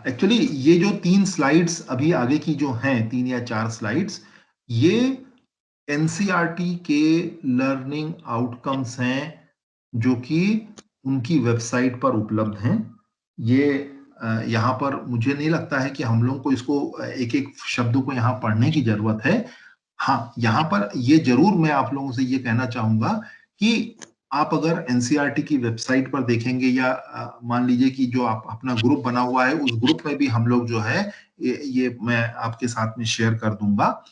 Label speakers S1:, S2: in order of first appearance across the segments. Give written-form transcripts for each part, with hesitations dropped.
S1: Actually ये जो 3 slides अभी आगे की जो हैं, 3 या 4 स्लाइड्स, ये एनसीईआरटी के लर्निंग आउटकम्स हैं, जो कि उनकी वेबसाइट पर उपलब्ध हैं। ये यहाँ पर मुझे नहीं लगता है कि हम लोग को इसको एक-एक शब्द को यहाँ पढ़ने की ज़रूरत है। हाँ, यहाँ पर ये ज़रूर मैं आप लोगों से ये कहना चाहूँगा कि आप अगर एनसीईआरटी की वेबसाइट पर देखेंगे या मान लीजिए कि जो आप अपना ग्रुप बना हुआ है, उस ग्रुप में भी हम लोग जो है, ये मैं आपके साथ में शेयर कर दूँगा।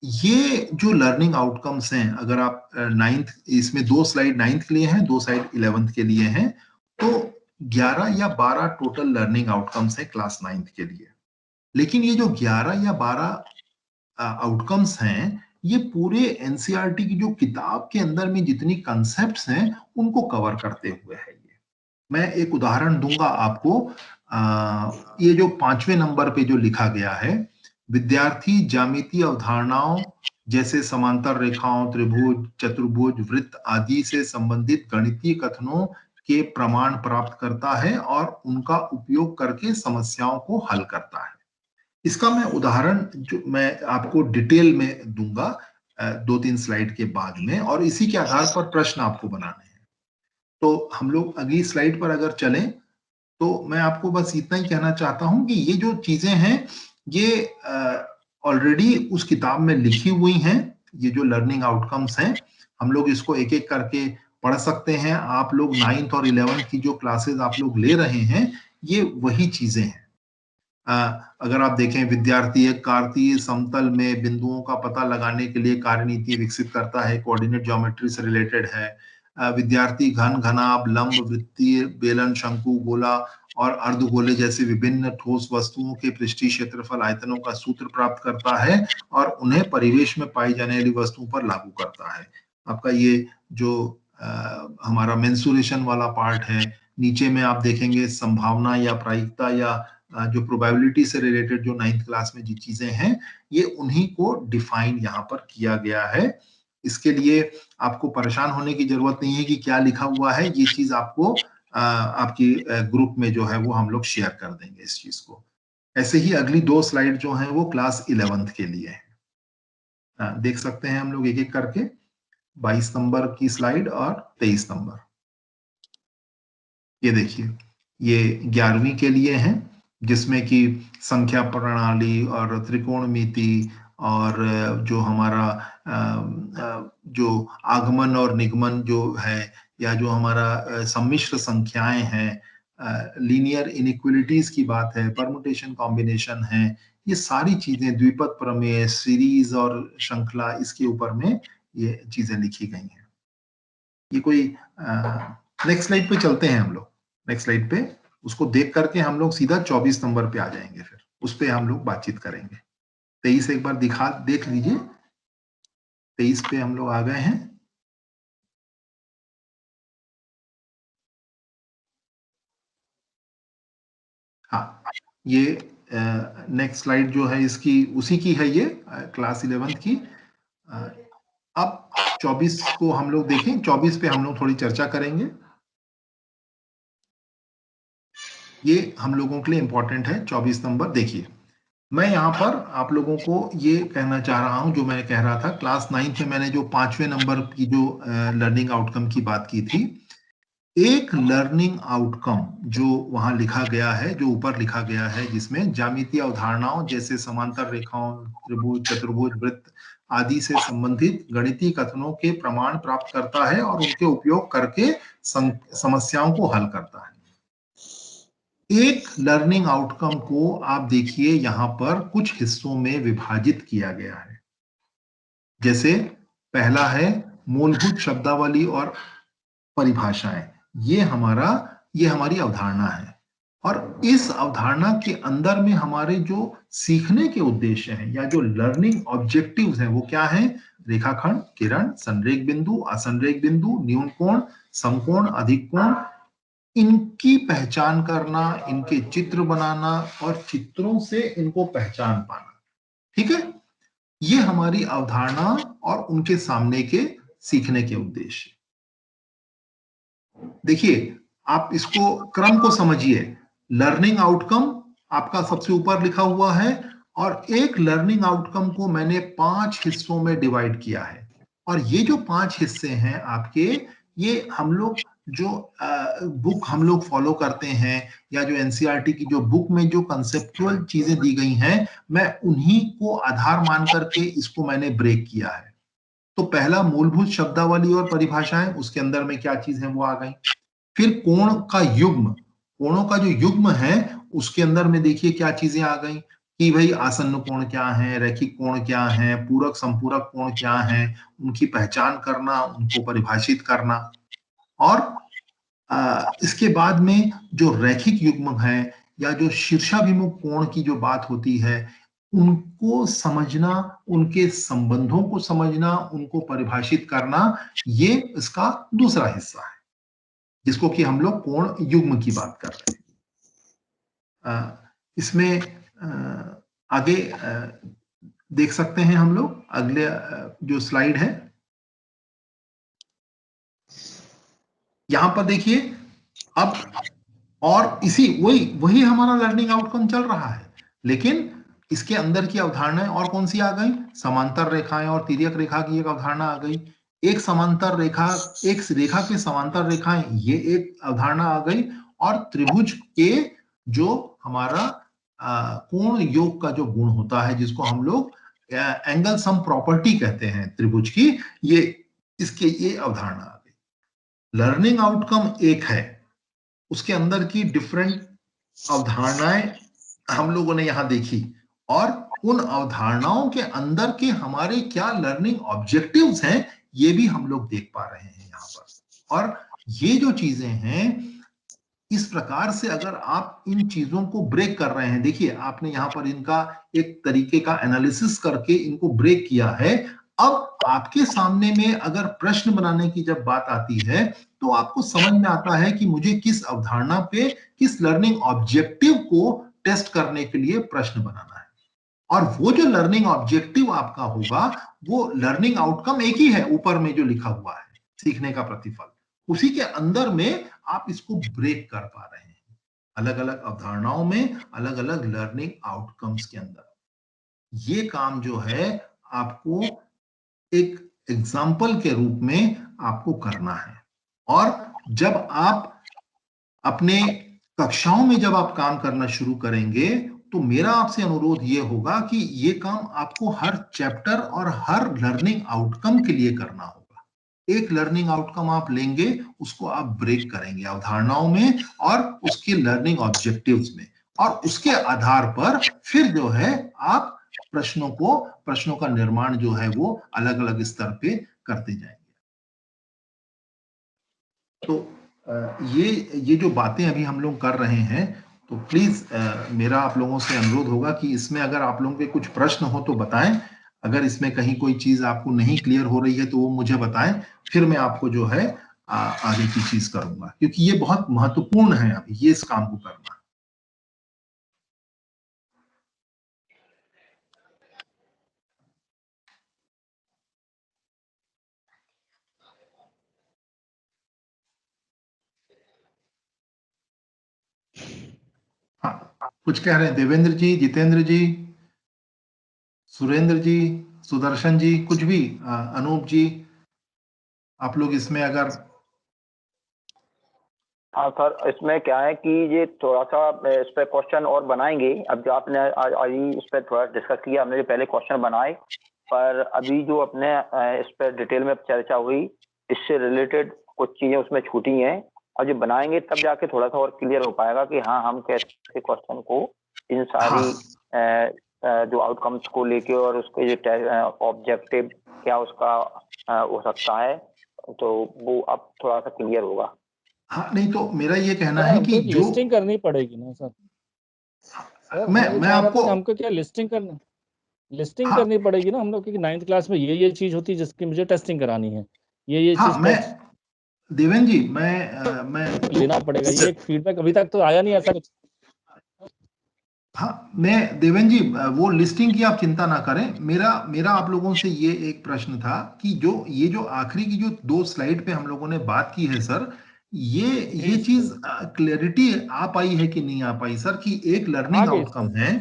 S1: ये जो लर्निंग आउटकम्स हैं, अगर आप 9th, इसमें 2 स्लाइड 9th के लिए हैं, 2 स्लाइड 11th के लिए हैं, तो 11 या 12 टोटल लर्निंग आउटकम्स हैं क्लास 9th के लिए। लेकिन ये जो 11 या 12 आउटकम्स हैं, ये पूरे एनसीईआरटी की जो किताब के अंदर में जितनी कॉन्सेप्ट्स हैं, उनको कवर करते हुए है ये। मैं एक उदाहरण दूंगा आपको। ये जो 5वें नंबर पे जो लिखा गया है, विद्यार्थी ज्यामितीय अवधारणाओं जैसे समांतर रेखाओं, त्रिभुज, चतुर्भुज, वृत्त आदि से संबंधित गणितीय कथनों के प्रमाण प्राप्त करता है और उनका उपयोग करके समस्याओं को हल करता है। इसका मैं उदाहरण जो मैं आपको डिटेल में दूंगा 2-3 स्लाइड के बाद में, और इसी के आधार पर प्रश्न आपको बनाने हैं। तो हम लोग अगली स्लाइड पर अगर चलें, तो मैं आपको बस इतना ही कहना चाहता हूं कि ये जो चीजें हैं, ये ऑलरेडी उस किताब में लिखी हुई हैं। ये जो लर्निंग आउटकम्स हैं, हम लोग इसको एक एक करके पढ़ सकते हैं। आप लोग 9th और 11th की जो क्लासेस आप लोग ले रहे हैं, ये वही चीजें हैं। अगर आप देखें, विद्यार्थी एक कार्तीय समतल में बिंदुओं का पता लगाने के लिए कार्यनीति विकसित करता है, कोऑर्डिनेट ज्योमेट्री से रिलेटेड है। विद्यार्थी घन, घनाभ, लंब, वृत्तीय, बेलन, शंकु, गोला और अर्धगोले जैसे विभिन्न ठोस वस्तुओं के पृष्ठीय क्षेत्रफल आयतनों का सूत्र प्राप्त करता है और उन्हें परिवेश में पाई जाने वाली वस्तुओं पर लागू करता है। आपका ये जो हमारा मेंसुरेशन वाला पार्ट है, नीचे में आप देखेंगे संभावना या प्रायिकता या जो प्रोबेबिलिटी से रिलेटेड जो 9th क्लास में जी चीजें हैं, ये उन्हीं को डिफाइन यहाँ पर किया गया है। इसके लिए आपको परेशान होने की जरूरत नहीं है कि क्या लिखा हुआ है। ये चीज आपको आपकी ग्रुप में जो है वो हम लोग शेयर कर देंगे इस चीज को। ऐसे ही अगली 2 स्लाइड जो हैं वो क्लास 11th के लिए है। देख सकते हैं हम लोग एक एक करके, 22 नंबर की स्लाइड और 23 नंबर। ये देखिए, ये 11वीं के लिए है, जिसमें कि संख्या प्रणाली और त्रिकोणमिति और जो हमारा जो आगमन और निगमन जो है, या जो हमारा सम्मिश्र संख्याएं हैं, लीनियर इनइक्वलिटीज की बात है, परमुटेशन कॉम्बिनेशन है, ये सारी चीजें, द्विपद प्रमेय, सीरीज और श्रृंखला, इसके ऊपर में ये चीजें लिखी गई हैं। ये कोई नेक्स्ट स्लाइड पे चलते हैं हम लोग। नेक्स्ट स्लाइड पे उसको देख करके हम लोग सीधा 24 नंबर पे आ जाएंगे, फिर उस पे हम लोग बातचीत करेंगे। 23 एक बार देख लीजिए। 23 पे हम लोग आ गए हैं। हाँ, ये नेक्स्ट स्लाइड जो है इसकी उसी की है, ये क्लास 11th की। अब 24 को हम लोग देखें, 24 पे हम लोग थोड़ी चर्चा करेंगे। ये हम लोगों के लिए इंपॉर्टेंट है। 24 नंबर देखिए, मैं यहाँ पर आप लोगों को ये कहना चाह रहा हूं, जो मैं कह रहा था क्लास 9th में मैंने जो 5वें नंबर की जो लर्निंग आउटकम की बात की थी, एक लर्निंग आउटकम जो वहां लिखा गया है, जो ऊपर लिखा गया है, जिसमें ज्यामितीय अवधारणाओं जैसे समांतर रेखाओं, त्रिभुज, चतुर्भुज, वृत्त आदि से संबंधित गणितीय कथनों के प्रमाण प्राप्त करता है और उनके उपयोग करके समस्याओं को हल करता है। एक लर्निंग आउटकम को आप देखिए यहां पर कुछ हिस्सों में विभाजित किया गया है। जैसे पहला है मूलभूत शब्दावली और परिभाषाएं। ये हमारी अवधारणा है, और इस अवधारणा के अंदर में हमारे जो सीखने के उद्देश्य हैं या जो लर्निंग ऑब्जेक्टिव्स हैं, वो क्या है? रेखाखंड, किरण, संरेख बिंदु, असंरेख बिंदु, न्यून कोण, समकोण, अधिक कोण, इनकी पहचान करना, इनके चित्र बनाना और चित्रों से इनको पहचान पाना। ठीक है, ये हमारी अवधारणा और उनके सामने के सीखने के उद्देश्य। देखिए, आप इसको क्रम को समझिए। लर्निंग आउटकम आपका सबसे ऊपर लिखा हुआ है, और एक लर्निंग आउटकम को मैंने 5 हिस्सों में डिवाइड किया है। और ये जो 5 हिस्से हैं आपके, ये हम लोग जो बुक हम लोग फॉलो करते हैं, या जो एनसीईआरटी की जो बुक में जो कंसेप्चुअल चीजें दी गई हैं, मैं उन्हीं को आधार मान करके इसको मैंने ब्रेक किया है। तो पहला मूलभूत शब्दावली और परिभाषाएं, उसके अंदर में क्या चीज है वो आ गई। फिर कोण का युग्म, कोणों का जो युग्म है उसके अंदर में देखिए क्या चीजें आ गई, कि भाई आसन्न कोण क्या है, रैखिक कोण क्या है, पूरक संपूरक कोण क्या है, उनकी पहचान करना, उनको परिभाषित करना। और इसके बाद में जो रैखिक युग्म है, या जो शीर्षाभिमुख कोण की जो बात होती है, उनको समझना, उनके संबंधों को समझना, उनको परिभाषित करना, ये इसका दूसरा हिस्सा है, जिसको कि हम लोग कोण युग्म की बात कर रहे हैं। इसमें आगे देख सकते हैं हम लोग, अगले जो स्लाइड है, यहां पर देखिए। अब और इसी वही वही हमारा लर्निंग आउटकम चल रहा है, लेकिन इसके अंदर की अवधारणाएं और कौन सी आ गई, समांतर रेखाएं और तिर्यक रेखा की एक अवधारणा आ गई। एक समांतर रेखा, एक रेखा के समांतर रेखाएं, ये एक अवधारणा आ गई। और त्रिभुज के जो हमारा कोण योग का जो गुण होता है, जिसको हम लोग एंगल सम प्रॉपर्टी कहते हैं त्रिभुज की, ये इसके ये अवधारणा आ गई। लर्निंग आउटकम एक है, उसके अंदर की डिफरेंट अवधारणाएं हम लोगों ने यहां देखी, और उन अवधारणाओं के अंदर के हमारे क्या लर्निंग ऑब्जेक्टिव्स हैं, ये भी हम लोग देख पा रहे हैं यहां पर। और ये जो चीजें हैं, इस प्रकार से अगर आप इन चीजों को ब्रेक कर रहे हैं, देखिए आपने यहां पर इनका एक तरीके का एनालिसिस करके इनको ब्रेक किया है। अब आपके सामने में अगर प्रश्न बनाने की जब बात आती है, तो आपको समझ में आता है कि मुझे किस अवधारणा पे, किस लर्निंग ऑब्जेक्टिव को टेस्ट करने के लिए प्रश्न बनाना है। और वो जो लर्निंग ऑब्जेक्टिव आपका होगा, वो लर्निंग आउटकम एक ही है, ऊपर में जो लिखा हुआ है, सीखने का प्रतिफल, उसी के अंदर में आप इसको ब्रेक कर पा रहे हैं, अलग अलग अवधारणाओं में, अलग अलग लर्निंग आउटकम्स के अंदर। ये काम जो है आपको एक एग्जाम्पल के रूप में आपको करना है। और जब आप अपने कक्षाओं में जब आप काम करना शुरू करेंगे, तो मेरा आपसे अनुरोध ये होगा कि ये काम आपको हर चैप्टर और हर लर्निंग आउटकम के लिए करना होगा। एक लर्निंग आउटकम आप लेंगे, उसको आप ब्रेक करेंगे अवधारणाओं में और उसके लर्निंग ऑब्जेक्टिव्स में, और उसके आधार पर फिर जो है आप प्रश्नों का निर्माण जो है वो अलग अलग स्तर पे करते जाएंगे। तो ये जो बातें अभी हम लोग कर रहे हैं, तो प्लीज मेरा आप लोगों से अनुरोध होगा कि इसमें अगर आप लोगों के कुछ प्रश्न हो तो बताएं। अगर इसमें कहीं कोई चीज आपको नहीं क्लियर हो रही है तो वो मुझे बताएं, फिर मैं आपको जो है आगे की चीज करूंगा, क्योंकि ये बहुत महत्वपूर्ण है अभी ये इस काम को करना। हाँ, कुछ कह रहे हैं देवेंद्र जी, जितेंद्र जी, सुरेंद्र जी, सुदर्शन जी, कुछ भी, अनूप जी, आप लोग इसमें अगर।
S2: हाँ सर, इसमें क्या है कि ये थोड़ा सा इस पे क्वेश्चन और बनाएंगे। अब जो आपने आज इस पे थोड़ा डिस्कस किया, हमने पहले क्वेश्चन बनाए, पर अभी जो अपने इस पे डिटेल में चर्चा हुई, इससे रिलेटेड कुछ चीजें उसमें छूटी हैं, और जो बनाएंगे तब जाके थोड़ा सा और क्लियर हो पाएगा कि हाँ हम कैसे क्वेश्चन को इन सारी जो आउटकम्स को लेके और उसके जो ऑब्जेक्टिव क्या उसका हो सकता है, तो वो अब थोड़ा सा क्लियर होगा।
S1: हाँ, नहीं तो मेरा ये कहना है कि जो
S3: लिस्टिंग करनी पड़ेगी ना सर।
S1: मैं आपको
S3: हमको क्या लिस्टिंग
S1: हाँ,
S3: करनी पड़ेगी ना हम लोग, क्योंकि 9th क्लास में ये चीज होती है जिसकी मुझे टेस्टिंग करानी है, ये
S1: हाँ,
S3: चीज
S1: मैं देवेंद्र जी, मैं
S3: लेना पड़ेगा। ये एक फीडबैक अभी तक तो आया नहीं ऐसा कुछ।
S1: हाँ, मैं देवेंद्र जी, वो लिस्टिंग की आप चिंता ना करें। मेरा मेरा आप लोगों से ये एक प्रश्न था कि जो ये जो आखिरी की जो 2 स्लाइड पे हम लोगों ने बात की है सर, ये चीज क्लैरिटी आ पाई है कि नहीं आ पाई सर, कि एक लर्निंग आउटकम है।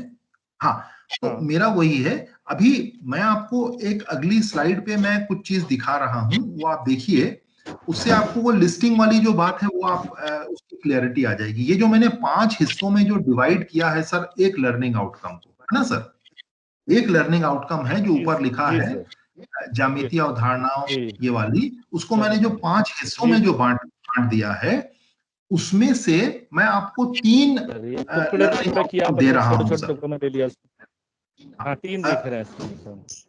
S1: हाँ, तो मेरा वही है। अभी मैं आपको एक अगली स्लाइड पे मैं कुछ चीज दिखा रहा हूं, वो आप देखिए, उससे आपको वो लिस्टिंग वाली जो बात है वो आप उसकी क्लैरिटी आ जाएगी। ये जो मैंने 5 हिस्सों में जो डिवाइड किया है सर एक लर्निंग आउटकम को, है ना सर, एक लर्निंग आउटकम है जो ऊपर लिखा है ज्यामितीय अवधारणाओं ये वाली, उसको मैंने जो 5 हिस्सों में जो बांट दिया है, उसमें से मैं आपको 3 दे रहा हूं सर।
S3: हाँ, 3 दिख रहा है।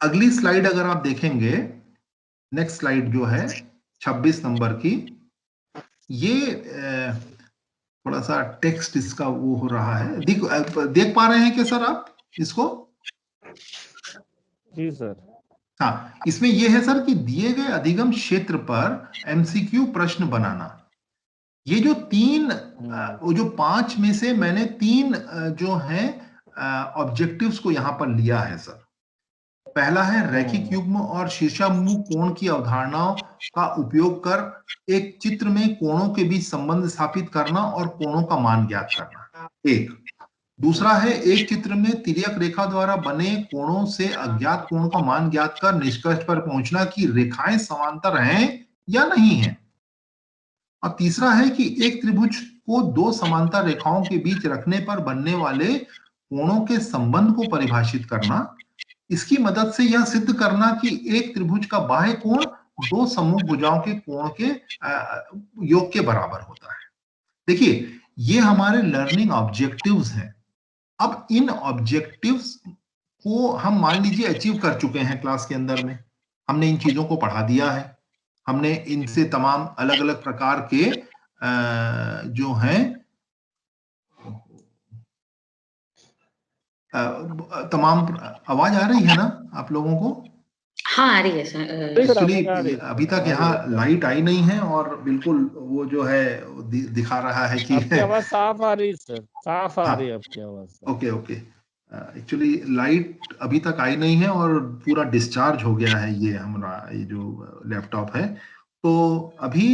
S1: अगली स्लाइड अगर आप देखेंगे, नेक्स्ट स्लाइड जो है 26 नंबर की, ये थोड़ा सा टेक्स्ट इसका वो हो रहा है, देख पा रहे हैं क्या सर आप इसको?
S3: जी सर।
S1: हाँ, इसमें यह है सर कि दिए गए अधिगम क्षेत्र पर एमसीक्यू प्रश्न बनाना। ये जो 3 वो जो 5 में से मैंने 3 जो है ऑब्जेक्टिव्स को यहां पर लिया है सर। पहला है रैखिक युग्म और शीर्षाभिमुख कोण की अवधारणाओं का उपयोग कर एक चित्र में कोणों के बीच संबंध स्थापित करना और कोणों का मान ज्ञात करना, एक। दूसरा है एक चित्र में तिर्यक रेखा द्वारा बने कोणों से अज्ञात कोण का मान ज्ञात कर निष्कर्ष पर पहुंचना कि रेखाएं समांतर हैं या नहीं है। और तीसरा है कि एक त्रिभुज को 2 समांतर रेखाओं के बीच रखने पर बनने वाले कोणों के संबंध को परिभाषित करना, इसकी मदद से यह सिद्ध करना कि एक त्रिभुज का बाह्य कोण 2 सम्मुख भुजाओं के कोण के योग के बराबर होता है। देखिए, ये हमारे लर्निंग ऑब्जेक्टिव्स हैं। अब इन ऑब्जेक्टिव्स को हम मान लीजिए अचीव कर चुके हैं क्लास के अंदर में, हमने इन चीजों को पढ़ा दिया है, हमने इनसे तमाम अलग अलग प्रकार के जो हैं तमाम, आवाज आ रही है ना आप लोगों को?
S4: हाँ, आ रही है सर।
S1: एक्चुअली अभी तक यहाँ लाइट आई नहीं है और बिल्कुल वो जो है दिखा रहा है कि
S3: आपकी आवाज साफ आ रही है सर, साफ आ रही है आपकी आवाज।
S1: ओके ओके, एक्चुअली लाइट अभी तक आई नहीं है और पूरा डिस्चार्ज हो गया है ये हमारा ये जो लैपटॉप है। तो अभी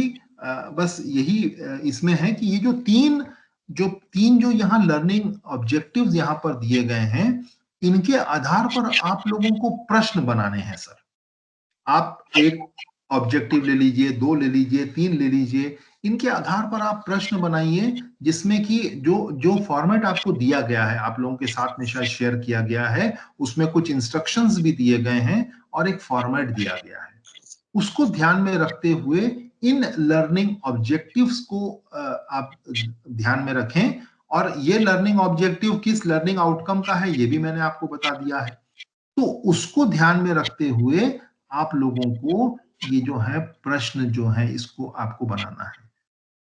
S1: बस यही इसमें है कि ये जो तीन जो यहाँ लर्निंग ऑब्जेक्टिव्स यहाँ पर दिए गए हैं, इनके आधार पर आप लोगों को प्रश्न बनाने हैं सर। आप एक ऑब्जेक्टिव ले लीजिए, 2 ले लीजिए, 3 ले लीजिए, इनके आधार पर आप प्रश्न बनाइए, जिसमें कि जो फॉर्मेट आपको दिया गया है, आप लोगों के साथ में शायद शेयर किया गया है, उसमें कुछ इंस्ट्रक्शंस भी दिए गए हैं और एक फॉर्मेट दिया गया है। उसको ध्यान में रखते हुए इन लर्निंग ऑब्जेक्टिव्स को आप ध्यान में रखें, और ये लर्निंग ऑब्जेक्टिव किस लर्निंग आउटकम का है ये भी मैंने आपको बता दिया है। तो उसको ध्यान में रखते हुए आप लोगों को ये जो है प्रश्न जो है इसको आपको बनाना है।